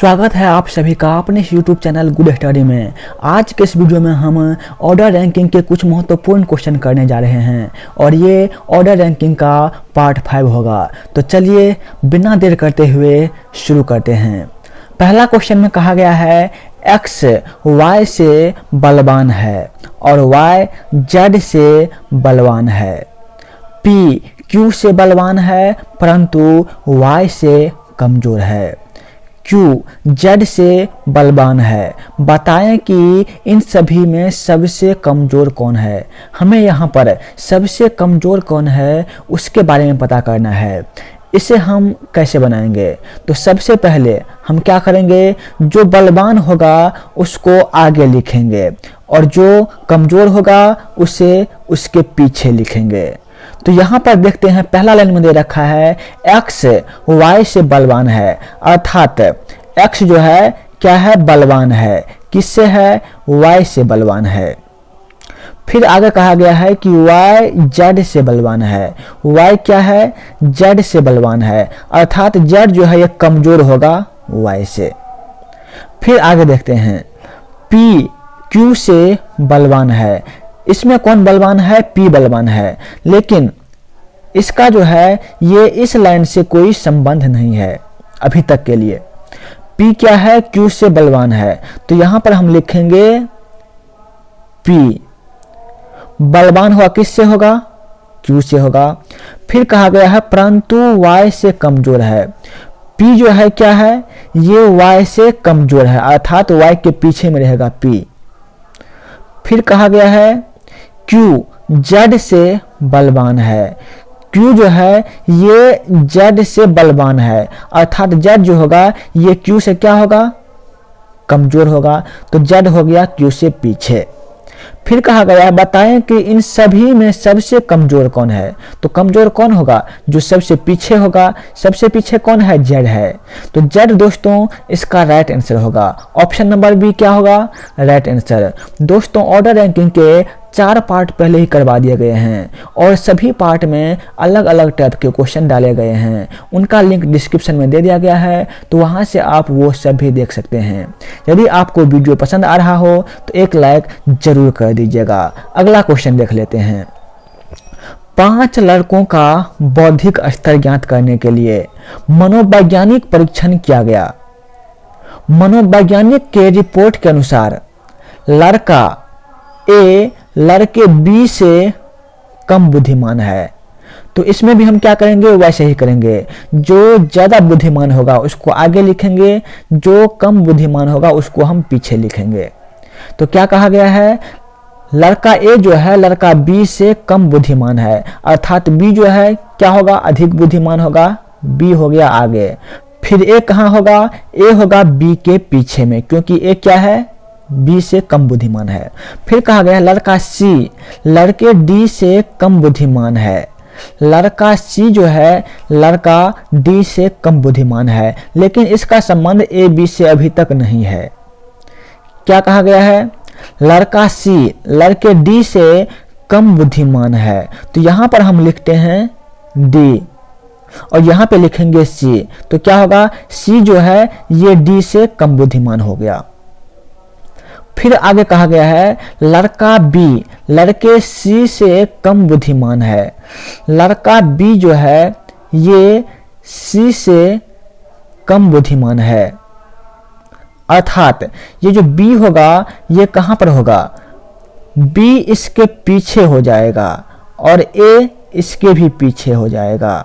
स्वागत है आप सभी का अपने इस YouTube चैनल गुड स्टडी में। आज के इस वीडियो में हम ऑर्डर रैंकिंग के कुछ महत्वपूर्ण क्वेश्चन करने जा रहे हैं और ये ऑर्डर रैंकिंग का पार्ट 5 होगा। तो चलिए बिना देर करते हुए शुरू करते हैं। पहला क्वेश्चन में कहा गया है x y से बलवान है और y z से बलवान है। p q से बलवान है परंतु y से कमजोर है। Q Z से बलवान है। बताएं कि इन सभी में सबसे कमजोर कौन है। हमें यहाँ पर सबसे कमजोर कौन है उसके बारे में पता करना है। इसे हम कैसे बनाएंगे? तो सबसे पहले हम क्या करेंगे, जो बलवान होगा उसको आगे लिखेंगे और जो कमजोर होगा उसे उसके पीछे लिखेंगे। तो यहाँ पर देखते हैं पहला लाइन में दे रखा है x y से बलवान है, अर्थात x जो है क्या है, बलवान है। किससे है? y से बलवान है। फिर आगे कहा गया है कि y z से बलवान है। y क्या है? z से बलवान है, अर्थात z जो है ये कमजोर होगा y से। फिर आगे देखते हैं p q से बलवान है। इसमें कौन बलवान है? P बलवान है, लेकिन इसका जो है ये इस लाइन से कोई संबंध नहीं है अभी तक के लिए। P क्या है? Q से बलवान है। तो यहां पर हम लिखेंगे P बलवान हुआ किससे होगा? Q से होगा। फिर कहा गया है परंतु Y से कमजोर है। P जो है क्या है? ये Y से कमजोर है, अर्थात Y के पीछे में रहेगा P। फिर कहा गया है Q Z से बलवान है। Q जो है ये Z से बलवान है, अर्थात Z जो होगा ये Q से क्या होगा? कमजोर होगा। तो Z हो गया Q से पीछे। फिर कहा गया है बताएं कि इन सभी में सबसे कमजोर कौन है। तो कमजोर कौन होगा? जो सबसे पीछे होगा। सबसे पीछे कौन है? Z है। तो Z दोस्तों इसका राइट आंसर होगा। ऑप्शन नंबर बी क्या होगा? Right answer. दोस्तों ऑर्डर रैंकिंग के 4 पार्ट पहले ही करवा दिए गए हैं और सभी पार्ट में अलग अलग टाइप के क्वेश्चन डाले गए हैं। उनका लिंक डिस्क्रिप्शन में दे दिया गया है, तो वहां से आप वो सभी देख सकते हैं। यदि आपको वीडियो पसंद आ रहा हो तो एक लाइक जरूर कर दीजिएगा। अगला क्वेश्चन देख लेते हैं। 5 लड़कों का बौद्धिक स्तर ज्ञात करने के लिए मनोवैज्ञानिक परीक्षण किया गया। मनोवैज्ञानिक के रिपोर्ट के अनुसार लड़का A लड़के B से कम बुद्धिमान है। तो इसमें भी हम क्या करेंगे? वैसे ही करेंगे। जो ज्यादा बुद्धिमान होगा उसको आगे लिखेंगे, जो कम बुद्धिमान होगा उसको हम पीछे लिखेंगे। तो क्या कहा गया है? लड़का A जो है लड़का B से कम बुद्धिमान है, अर्थात B जो है क्या होगा? अधिक बुद्धिमान होगा। B हो गया आगे। फिर A कहाँ होगा? A होगा B के पीछे में, क्योंकि A क्या है? B से कम बुद्धिमान है। फिर कहा गया लड़का C लड़के D से कम बुद्धिमान है। लड़का C जो है लड़का D से कम बुद्धिमान है, लेकिन इसका संबंध A B से अभी तक नहीं है। क्या कहा गया है? लड़का C लड़के D से कम बुद्धिमान है। तो यहां पर हम लिखते हैं D और यहाँ पे लिखेंगे C। तो क्या होगा? C जो है ये D से कम बुद्धिमान हो गया। फिर आगे कहा गया है लड़का B लड़के C से कम बुद्धिमान है। लड़का B जो है ये C से कम बुद्धिमान है, अर्थात ये जो B होगा ये कहां पर होगा? B इसके पीछे हो जाएगा और A इसके भी पीछे हो जाएगा।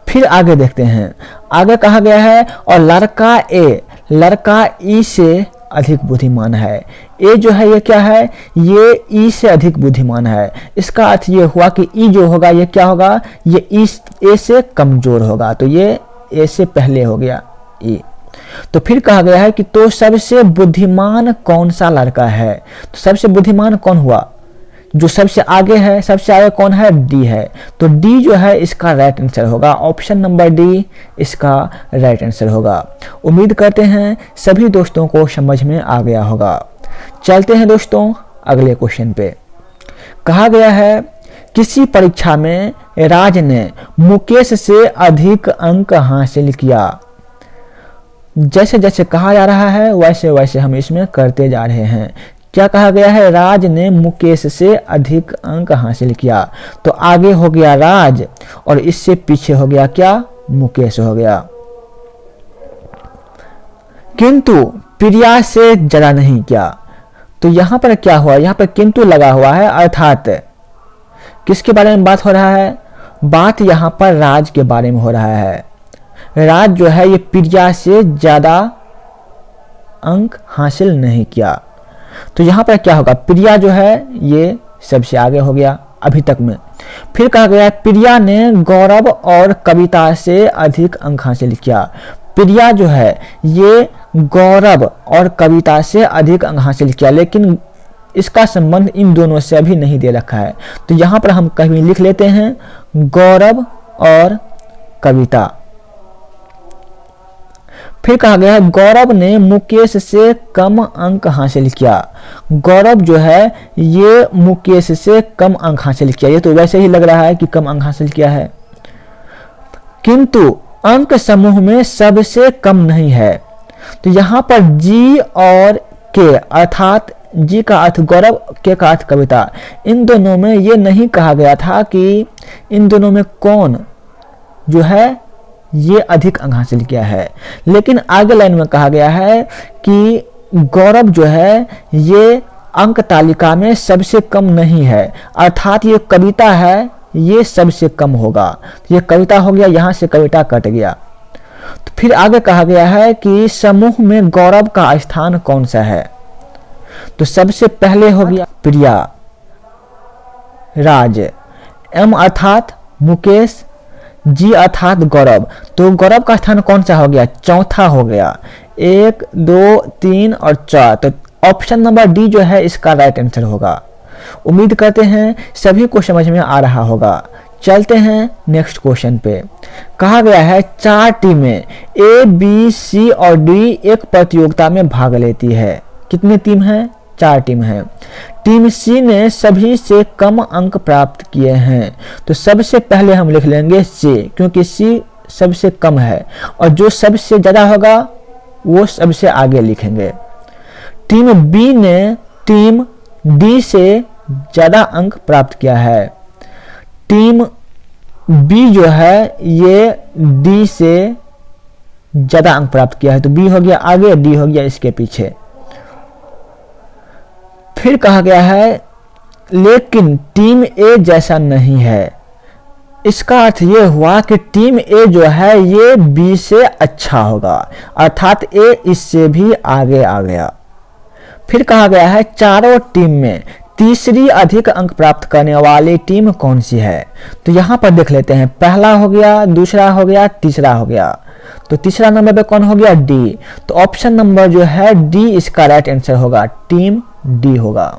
फिर आगे देखते हैं। आगे कहा गया है और लड़का A लड़का E से अधिक बुद्धिमान है। A जो है ये क्या है? ये E से अधिक बुद्धिमान है। इसका अर्थ ये हुआ कि E जो होगा ये क्या होगा? ये A से कमजोर होगा। तो ये A से पहले हो गया E। तो फिर कहा गया है कि तो सबसे बुद्धिमान कौन सा लड़का है? तो सबसे बुद्धिमान कौन हुआ? जो सबसे आगे है। सबसे आगे कौन है? D है। तो D जो है इसका राइट आंसर होगा। ऑप्शन नंबर D इसका राइट आंसर होगा। उम्मीद करते हैं सभी दोस्तों को समझ में आ गया होगा। चलते हैं दोस्तों अगले क्वेश्चन पे। कहा गया है किसी परीक्षा में राज ने मुकेश से अधिक अंक हासिल किया। जैसे जैसे कहा जा रहा है वैसे वैसे हम इसमें करते जा रहे हैं। क्या कहा गया है? राज ने मुकेश से अधिक अंक हासिल किया। तो आगे हो गया राज और इससे पीछे हो गया क्या? मुकेश हो गया। किंतु प्रिया से ज्यादा नहीं किया। तो यहां पर क्या हुआ? यहां पर किंतु लगा हुआ है, अर्थात किसके बारे में बात हो रहा है? बात यहां पर राज के बारे में हो रहा है। राज जो है ये प्रिया से ज्यादा अंक हासिल नहीं किया। तो यहां पर क्या होगा? प्रिया जो है ये सबसे आगे हो गया अभी तक में। फिर कहा गया प्रिया ने गौरव और कविता से अधिक अंक हासिल किया। प्रिया जो है ये गौरव और कविता से अधिक अंक हासिल किया, लेकिन इसका संबंध इन दोनों से अभी नहीं दे रखा है। तो यहां पर हम कहीं लिख लेते हैं गौरव और कविता। फिर कहा गया है गौरव ने मुकेश से कम अंक हासिल किया। गौरव जो है ये मुकेश से कम अंक हासिल किया। ये तो वैसे ही लग रहा है कि कम अंक हासिल किया है, किंतु अंक समूह में सबसे कम नहीं है। तो यहां पर जी और के, अर्थात जी का अर्थ गौरव, के का अर्थ कविता, इन दोनों में ये नहीं कहा गया था कि इन दोनों में कौन जो है ये अधिक अंक हासिल किया है, लेकिन आगे लाइन में कहा गया है कि गौरव जो है ये अंक तालिका में सबसे कम नहीं है, अर्थात ये कविता है ये सबसे कम होगा। ये कविता हो गया, यहां से कविता कट गया। तो फिर आगे कहा गया है कि समूह में गौरव का स्थान कौन सा है? तो सबसे पहले हो गया प्रिया, राज, एम अर्थात मुकेश, जी अर्थात गौरव। तो गौरव का स्थान कौन सा हो गया? चौथा हो गया। 1, 2, 3 और 4। तो ऑप्शन नंबर डी जो है इसका राइट आंसर होगा। उम्मीद करते हैं सभी को समझ में आ रहा होगा। चलते हैं नेक्स्ट क्वेश्चन पे। कहा गया है 4 टीमें ए, बी, सी और डी एक प्रतियोगिता में भाग लेती है। कितनी टीम है? 4 टीम है। टीम सी ने सभी से कम अंक प्राप्त किए हैं। तो सबसे पहले हम लिख लेंगे सी, क्योंकि सी सबसे कम है और जो सबसे ज्यादा होगा वो सबसे आगे लिखेंगे। टीम बी ने टीम डी से ज्यादा अंक प्राप्त किया है। टीम बी जो है ये डी से ज्यादा अंक प्राप्त किया है। तो बी हो गया आगे, डी हो गया इसके पीछे। फिर कहा गया है लेकिन टीम ए जैसा नहीं है। इसका अर्थ ये हुआ कि टीम ए जो है ये बी से अच्छा होगा, अर्थात ए इससे भी आगे आ गया। फिर कहा गया है चारों टीम में तीसरी अधिक अंक प्राप्त करने वाली टीम कौन सी है? तो यहां पर देख लेते हैं, पहला हो गया, दूसरा हो गया, तीसरा हो गया। तो तीसरा नंबर पे कौन हो गया? डी। तो ऑप्शन नंबर जो है डी इसका राइट आंसर होगा, टीम डी होगा।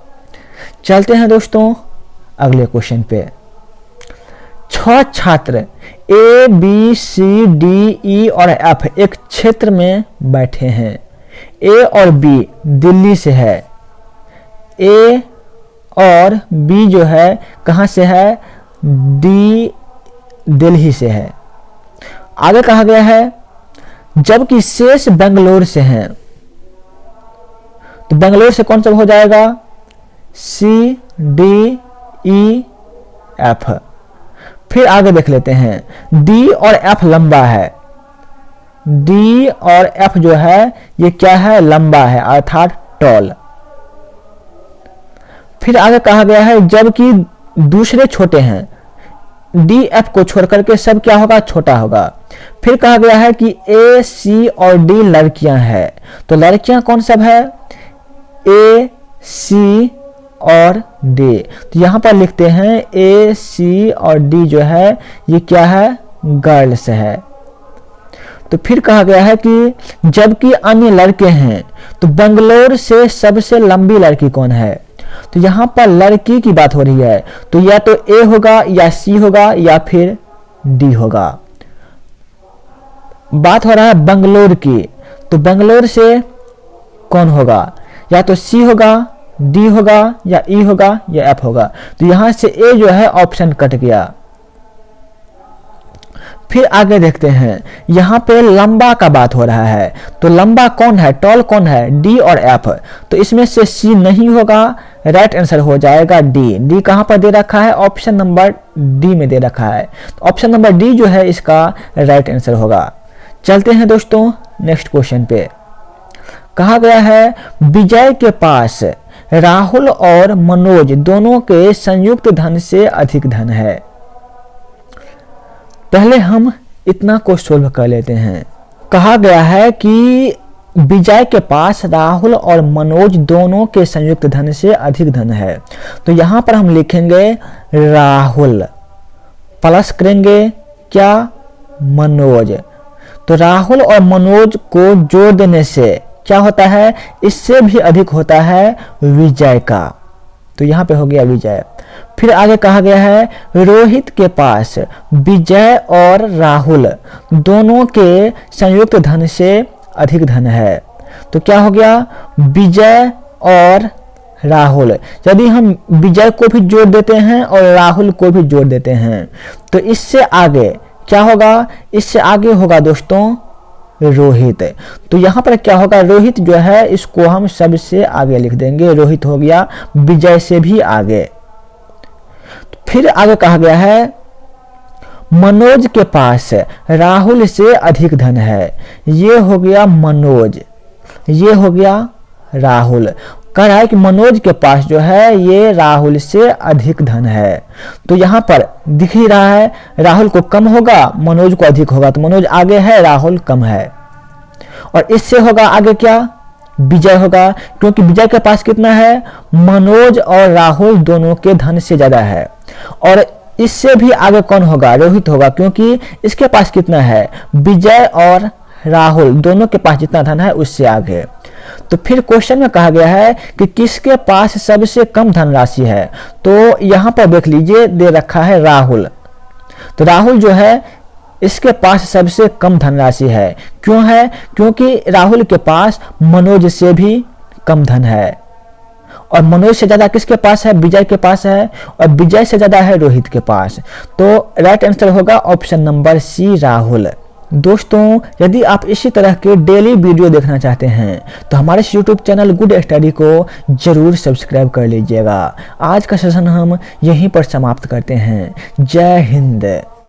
चलते हैं दोस्तों अगले क्वेश्चन पे। 6 छात्र ए, बी, सी, डी, ई और एफ एक क्षेत्र में बैठे हैं। ए और बी दिल्ली से है, ए और बी जो है कहां से है? डी दिल्ली से है। आगे कहा गया है जबकि शेष बेंगलोर से हैं। तो बेंगलोर से कौन सा हो जाएगा? सी, डी, ई, एफ। फिर आगे देख लेते हैं डी और एफ लंबा है। डी और एफ जो है ये क्या है? लंबा है, अर्थात टॉल। फिर आगे कहा गया है जबकि दूसरे छोटे हैं। डी एफ को छोड़ करके सब क्या होगा? छोटा होगा। फिर कहा गया है कि ए, सी और डी लड़कियां हैं। तो लड़कियां कौन सब है? ए, सी और डी। तो यहां पर लिखते हैं ए, सी और डी जो है ये क्या है? गर्ल्स है। तो फिर कहा गया है कि जबकि अन्य लड़के हैं। तो बेंगलोर से सबसे लंबी लड़की कौन है? तो यहां पर लड़की की बात हो रही है, तो या तो ए होगा या सी होगा या फिर डी होगा। बात हो रहा है बेंगलोर की, तो बेंगलोर से कौन होगा? या तो सी होगा, डी होगा या ई होगा या एफ होगा। तो यहां से ए जो है ऑप्शन कट गया। फिर आगे देखते हैं, यहाँ पे लंबा का बात हो रहा है, तो लंबा कौन है, टॉल कौन है, डी और एफ। तो इसमें से सी नहीं होगा, राइट आंसर हो जाएगा डी। डी कहाँ पर दे रखा है, ऑप्शन नंबर डी में दे रखा है, तो ऑप्शन नंबर डी जो है इसका राइट आंसर होगा। चलते हैं दोस्तों नेक्स्ट क्वेश्चन पे। कहा गया है विजय के पास राहुल और मनोज दोनों के संयुक्त धन से अधिक धन है। पहले हम इतना को सोल्व कर लेते हैं। कहा गया है कि विजय के पास राहुल और मनोज दोनों के संयुक्त धन से अधिक धन है, तो यहां पर हम लिखेंगे राहुल प्लस करेंगे क्या, मनोज। तो राहुल और मनोज को जोड़ देने से क्या होता है, इससे भी अधिक होता है विजय का, तो यहां पे हो गया विजय। फिर आगे कहा गया है रोहित के पास विजय और राहुल दोनों के संयुक्त धन से अधिक धन है, तो क्या हो गया विजय और राहुल। यदि हम विजय को भी जोड़ देते हैं और राहुल को भी जोड़ देते हैं तो इससे आगे क्या होगा, इससे आगे होगा दोस्तों रोहित। तो यहाँ पर क्या होगा, रोहित जो है इसको हम सबसे आगे लिख देंगे, रोहित हो गया विजय से भी आगे। फिर आगे कहा गया है मनोज के पास राहुल से अधिक धन है, ये हो गया मनोज, ये हो गया राहुल। कह रहा है कि मनोज के पास जो है ये राहुल से अधिक धन है, तो यहाँ पर दिख ही रहा है राहुल को कम होगा मनोज को अधिक होगा, तो मनोज आगे है राहुल कम है। और इससे होगा आगे क्या, विजय होगा, क्योंकि विजय के पास कितना है, मनोज और राहुल दोनों के धन से ज्यादा है। और इससे भी आगे कौन होगा, रोहित होगा, क्योंकि इसके पास कितना है, विजय और राहुल दोनों के पास जितना धन है उससे आगे। तो फिर क्वेश्चन में कहा गया है कि किसके पास सबसे कम धनराशि है, तो यहां पर देख लीजिए दे रखा है राहुल, तो राहुल जो है इसके पास सबसे कम धनराशि है। क्यों है, क्योंकि राहुल के पास मनोज से भी कम धन है, और मनोज से ज्यादा किसके पास है, विजय के पास है, और विजय से ज्यादा है रोहित के पास। तो राइट आंसर होगा ऑप्शन नंबर सी राहुल। दोस्तों यदि आप इसी तरह के डेली वीडियो देखना चाहते हैं तो हमारे YouTube चैनल गुड स्टडी को जरूर सब्सक्राइब कर लीजिएगा। आज का सेशन हम यहीं पर समाप्त करते हैं। जय हिंद।